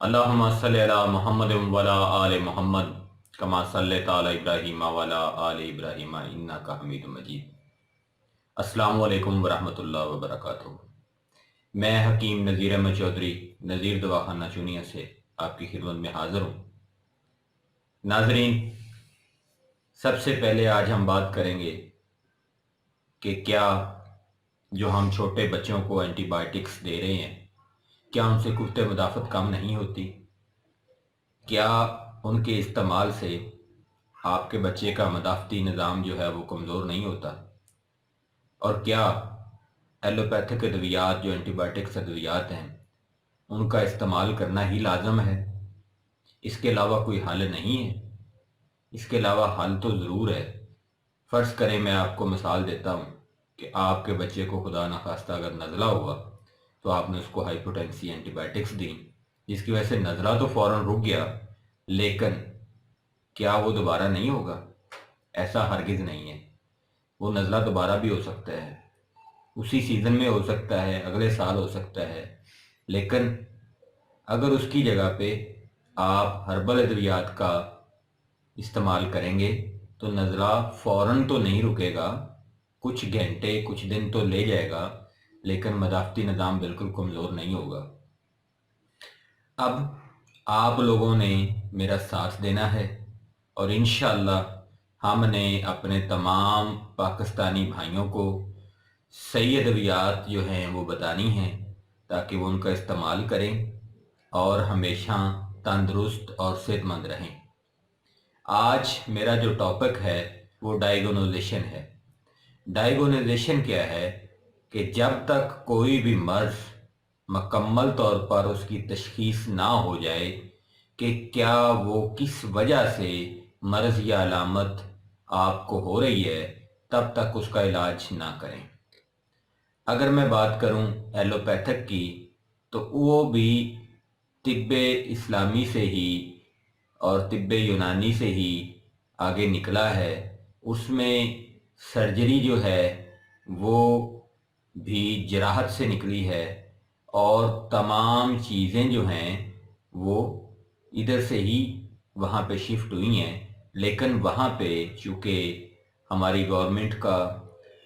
अल्लाहुम्मा सल्लि अला मुहम्मद व अला आले मुहम्मद कमा सल्लैता अला इब्राहीम व अला आले इब्राहीम इन्नका हमीदुम मजीद। अस्सलामु अलैकुम व रहमतुल्लाहि व बरकातुहू। मैं हकीम नज़ीर अहमद चौधरी नज़ीर दवाखाना चुनिया से आपकी खिदमत में हाज़िर हूँ। नाज़रीन, सबसे पहले आज हम बात करेंगे कि क्या जो हम छोटे बच्चों को एंटीबायोटिक्स दे रहे हैं, क्या उनसे कुव्वत मुदाफ़त कम नहीं होती? क्या उनके इस्तेमाल से आपके बच्चे का मदाफ़ती निज़ाम जो है वो कमज़ोर नहीं होता? और क्या एलोपैथिक अद्वियात जो एंटीबायोटिक्स अद्वियात हैं उनका इस्तेमाल करना ही लाजम है? इसके अलावा कोई हल नहीं है? इसके अलावा हल तो ज़रूर है। फ़र्ज़ करें मैं आपको मिसाल देता हूँ कि आपके बच्चे को खुदा न खास्ता अगर नज़ला हुआ तो आपने उसको हाइपोटेंसी एंटीबायोटिक्स दी, जिसकी वजह से नज़ला तो फ़ौरन रुक गया, लेकिन क्या वो दोबारा नहीं होगा? ऐसा हरगिज़ नहीं है। वो नज़ला दोबारा भी हो सकता है, उसी सीज़न में हो सकता है, अगले साल हो सकता है, लेकिन अगर उसकी जगह पे आप हर्बल अद्वियात का इस्तेमाल करेंगे तो नज़ला फ़ौरन तो नहीं रुकेगा, कुछ घंटे कुछ दिन तो ले जाएगा, लेकिन मदाफ़ती निज़ाम बिल्कुल कमज़ोर नहीं होगा। अब आप लोगों ने मेरा साथ देना है और इंशाअल्लाह हमने अपने तमाम पाकिस्तानी भाइयों को सही अद्वियात जो हैं वो बतानी हैं ताकि वो उनका इस्तेमाल करें और हमेशा तंदुरुस्त और सेहतमंद रहें। आज मेरा जो टॉपिक है वो डायग्नोजेशन है। डायग्नोजेशन क्या है कि जब तक कोई भी मर्ज़ मुकम्मल तौर पर उसकी तशख़ीस ना हो जाए कि क्या वो किस वजह से मर्ज़ या अलामत आपको हो रही है, तब तक उसका इलाज ना करें। अगर मैं बात करूं एलोपैथिक की, तो वो भी तिब्बे इस्लामी से ही और तिब्बे यूनानी से ही आगे निकला है। उसमें सर्जरी जो है वो भी जराहत से निकली है और तमाम चीज़ें जो हैं वो इधर से ही वहाँ पे शिफ्ट हुई हैं, लेकिन वहाँ पे चूँकि हमारी गवर्नमेंट का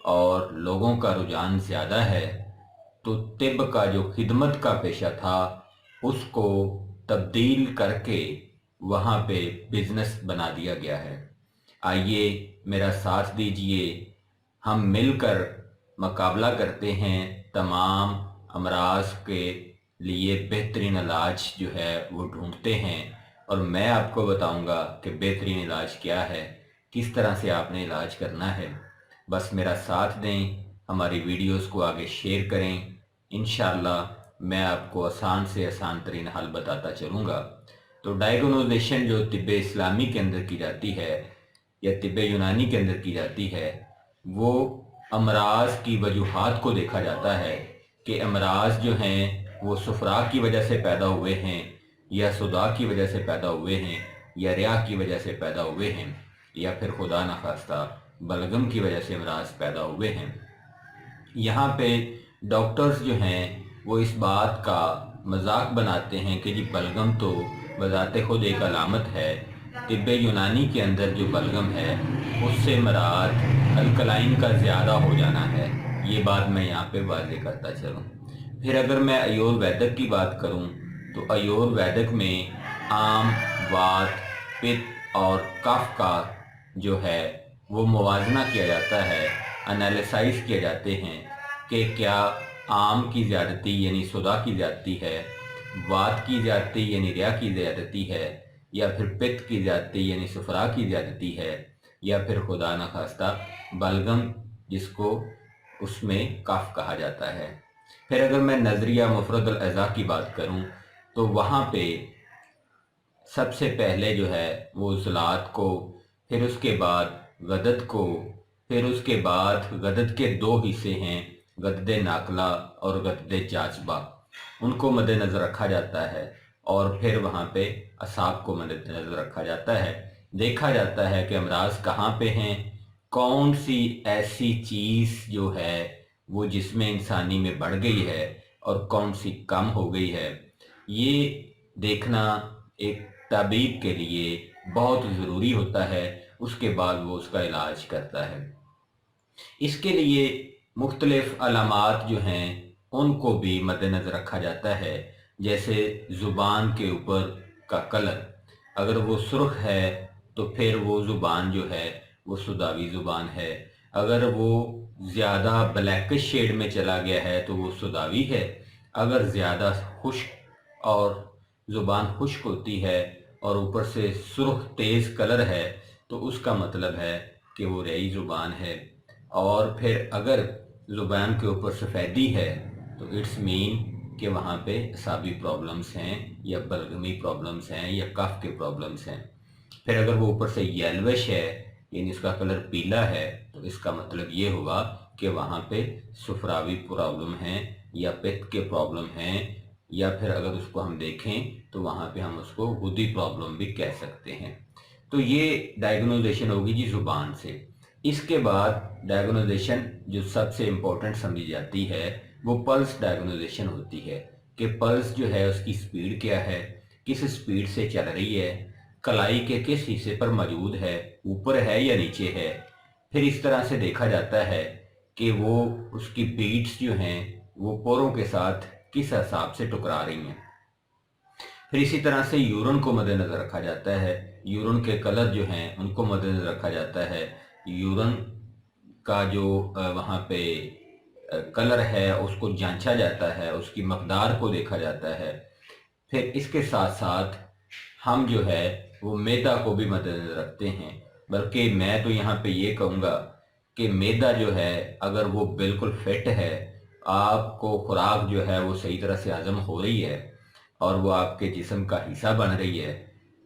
और लोगों का रुझान ज़्यादा है, तो तिब्ब का जो खिदमत का पेशा था उसको तब्दील करके वहाँ पे बिज़नेस बना दिया गया है। आइए मेरा साथ दीजिए, हम मिलकर मुकाबला करते हैं, तमाम अमराज के लिए बेहतरीन इलाज जो है वो ढूंढते हैं और मैं आपको बताऊंगा कि बेहतरीन इलाज क्या है, किस तरह से आपने इलाज करना है। बस मेरा साथ दें, हमारी वीडियोस को आगे शेयर करें। इंशाअल्लाह मैं आपको आसान से आसान तरीन हल बताता चलूँगा। तो डायग्नोजेशन जो तिब्बे इस्लामी के अंदर की जाती है या तिब्बे यूनानी के अंदर की जाती है, वो अमराज की वजूहात को देखा जाता है कि अमराज जो हैं वो सुफरा की वजह से पैदा हुए हैं या सुदा की वजह से पैदा हुए हैं या रिया की वजह से पैदा हुए हैं या फिर खुदा न खास्ता बलगम की वजह से अमराज पैदा हुए हैं। यहाँ पे डॉक्टर्स जो हैं वो इस बात का मजाक बनाते हैं कि जी बलगम तो बज़ाते खुद एक अलामत है। तिब्बे यूनानी के अंदर जो बलगम है उससे मराद अल्कलाइन का ज़्यादा हो जाना है। ये बात मैं यहाँ पे वाज़ेह करता चलूँ। फिर अगर मैं आयुर्वेदिक की बात करूँ तो आयुर्वेदिक में आम, वात, पित्त और कफ का जो है वो मुवाजना किया जाता है, एनालिसाइज किए जाते हैं कि क्या आम की ज़्यादती यानी सुदा की ज़्यादती है, वात की ज़्यादती यानी रिया की ज़्यादती है, या फिर पित्त की ज़्यादती यानी सुफरा की ज़्यादती है, या फिर खुदा न खास्ता बलगम जिसको उसमें कफ कहा जाता है। फिर अगर मैं नज़रिया मुफरदुल अज़ा की बात करूं तो वहाँ पे सबसे पहले जो है वो ज़लात को, फिर उसके बाद गदद को, फिर उसके बाद गदद के दो हिस्से हैं, गदद नाकला और गदद जाज़बा, उनको मद्देनज़र रखा जाता है और फिर वहाँ पे असाब को मद्देनज़र रखा जाता है। देखा जाता है कि अमराज कहाँ पे हैं, कौन सी ऐसी चीज़ जो है वो जिस्म इंसानी में बढ़ गई है और कौन सी कम हो गई है। ये देखना एक ताबीब के लिए बहुत ज़रूरी होता है, उसके बाद वो उसका इलाज करता है। इसके लिए मुख्तलिफ़ अलामात जो हैं उनको भी मद्देनज़र रखा जाता है, जैसे ज़ुबान के ऊपर का कलर, अगर वो सुर्ख है तो फिर वो ज़ुबान जो है वो सुदावी ज़ुबान है। अगर वो ज़्यादा ब्लैकिश शेड में चला गया है तो वो सुदावी है। अगर ज़्यादा खुश्क और ज़ुबान खुश्क होती है और ऊपर से सुर्ख तेज़ कलर है तो उसका मतलब है कि वो रई ज़ुबान है। और फिर अगर ज़ुबान के ऊपर सफ़ेदी है तो इट्स मीन कि वहाँ पे असाबी प्रॉब्लम्स हैं या बलगमी प्रॉब्लम्स हैं या कफ के प्रॉब्लम्स हैं। फिर अगर वो ऊपर से येल्विश है यानी उसका कलर पीला है तो इसका मतलब ये हुआ कि वहाँ पे सुफरावी प्रॉब्लम है या पित्त के प्रॉब्लम हैं, या फिर अगर उसको हम देखें तो वहाँ पे हम उसको गुदी प्रॉब्लम भी कह सकते हैं। तो ये डायग्नोजेशन होगी जी ज़ुबान से। इसके बाद डायग्नोजेशन जो सबसे इम्पोर्टेंट समझी जाती है वो पल्स डायग्नोजेशन होती है कि पल्स जो है उसकी स्पीड क्या है, किस स्पीड से चल रही है, कलाई के किस हिस्से पर मौजूद है, ऊपर है या नीचे है। फिर इस तरह से देखा जाता है कि वो उसकी बीट्स जो हैं वो पोरों के साथ किस हिसाब से टकरा रही हैं। फिर इसी तरह से यूरिन को मद्देनज़र रखा जाता है, यूरिन के कलर जो हैं उनको मद्देनज़र रखा जाता है। यूरिन का जो वहाँ पे कलर है उसको जांचा जाता है, उसकी मकदार को देखा जाता है। फिर इसके साथ साथ हम जो है वो मैदा को भी मद्देनज़र रखते हैं। बल्कि मैं तो यहाँ पे ये कहूँगा कि मैदा जो है अगर वो बिल्कुल फिट है, आपको खुराक जो है वो सही तरह से हज़म हो रही है और वो आपके जिस्म का हिस्सा बन रही है,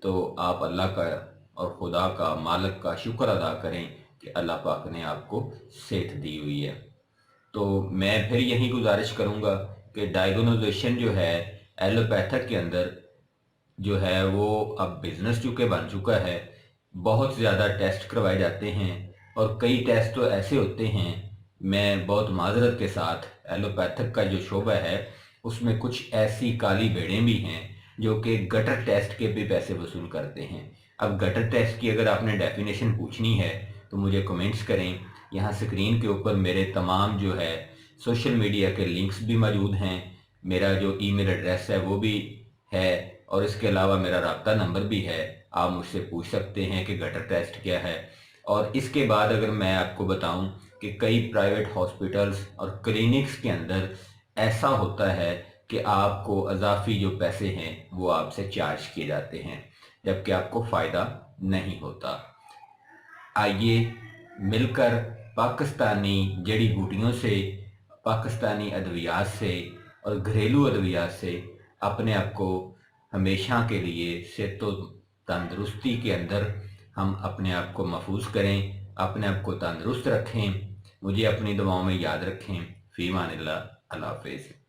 तो आप अल्लाह का और खुदा का, मालिक का शुक्र अदा करें कि अल्लाह पाक ने आपको सेहत दी हुई है। तो मैं फिर यही गुजारिश करूँगा कि डायग्नोजेशन जो है एलोपैथिक के अंदर जो है वो अब बिज़नेस चूँकि बन चुका है, बहुत ज़्यादा टेस्ट करवाए जाते हैं और कई टेस्ट तो ऐसे होते हैं, मैं बहुत माज़रत के साथ एलोपैथिक का जो शोबा है उसमें कुछ ऐसी काली भेड़ें भी हैं जो कि गटर टेस्ट के भी पैसे वसूल करते हैं। अब गटर टेस्ट की अगर आपने डेफिनेशन पूछनी है तो मुझे कमेंट्स करें। यहाँ स्क्रीन के ऊपर मेरे तमाम जो है सोशल मीडिया के लिंक्स भी मौजूद हैं, मेरा जो ईमेल एड्रेस है वो भी है और इसके अलावा मेरा राब्ता नंबर भी है। आप मुझसे पूछ सकते हैं कि गटर टेस्ट क्या है। और इसके बाद अगर मैं आपको बताऊं कि कई प्राइवेट हॉस्पिटल्स और क्लिनिक्स के अंदर ऐसा होता है कि आपको अजाफी जो पैसे हैं वो आपसे चार्ज किए जाते हैं जबकि आपको फ़ायदा नहीं होता। आइए मिलकर पाकिस्तानी जड़ी बूटियों से, पाकिस्तानी अद्वियात से और घरेलू अद्वियात से अपने आप को हमेशा के लिए सेहत व तंदुरुस्ती के अंदर हम अपने आप को महफूज करें, अपने आप को तंदुरुस्त रखें। मुझे अपनी दुआओं में याद रखें। फ़ी अमानिल्लाह। अल्लाह हाफ़िज़।